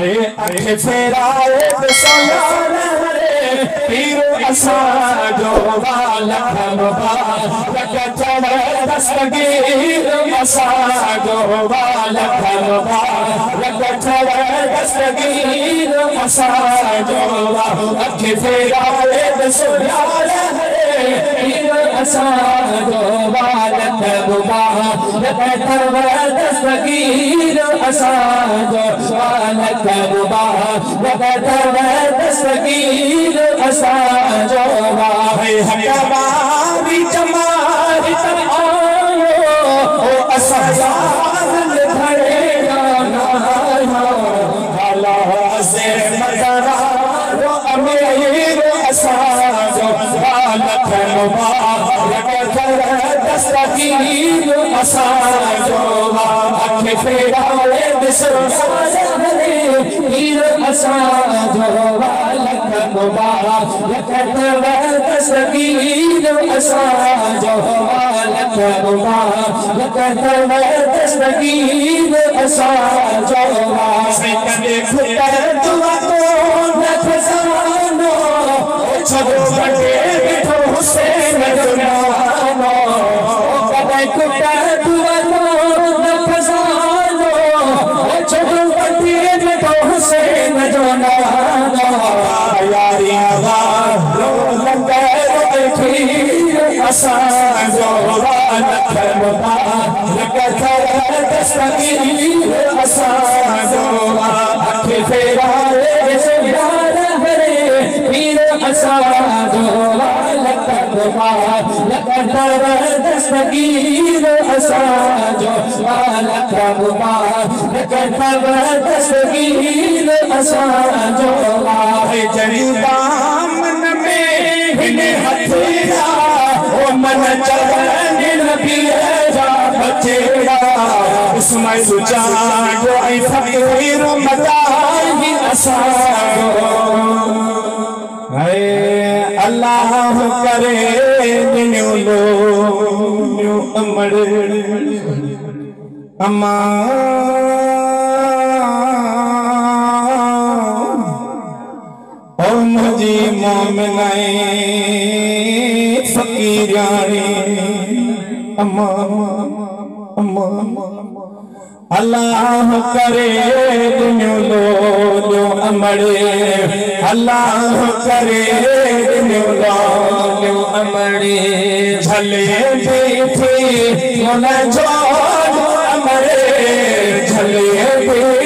अखे फेराए सोयार पीर असांजो लख मुबारक चढ़े दस्तगीर असांजो लख मुबारक चढ़े दस्तगीर असांजो अखे फेराए सोयार पीर असांजो लख मुबारक चढ़े दस्तगीर असांजो लख मुबारक चढ़े दस्तगीर असांजो हकबारी जमाल आयो ओ असां यार खड़े गाना भला से मज़रा रो अमीर असांजो लख मुबारक चढ़े दस्तगीर असांजो अखे फेराए पीर असांजो लख मुबारक चढ़े दस्तगीर असांजो लख मुबारक चढ़े दस्तगीर असांजो कॾहिं खुटर दुआ तो न खज़ानो छो कटे ॾिठो हुसैन जो नानो कॾहिं खुटर दुआ तो न खज़ानो छो कटे ॾिठो हुसैन जो नानो यारी वारो असांजो लख मुबारक चढ़े दस्तगीर असांजो अखे फेराए सोयार पीर असांजो लख मुबारक चढ़े दस्तगीर असांजो लख मुबारक चढ़े दस्तगीर असांजो जड़ी दामन में हिन हथेरा ओ मन चढ़नि नबी जा बचेड़ा उसमें सुजानो ऐं फ़कीर मदाही असांजो अल्लाह करे ॾिनियो लो अमड़ अम्मा मुझी मोमिनाई फकीरानी अम्मा अम्मा अल्लाह करे ॾिनियो लो अमड़े अल्लाह करे ॾिनियो लो अमड़े झले थी मुन जो अमड़े झले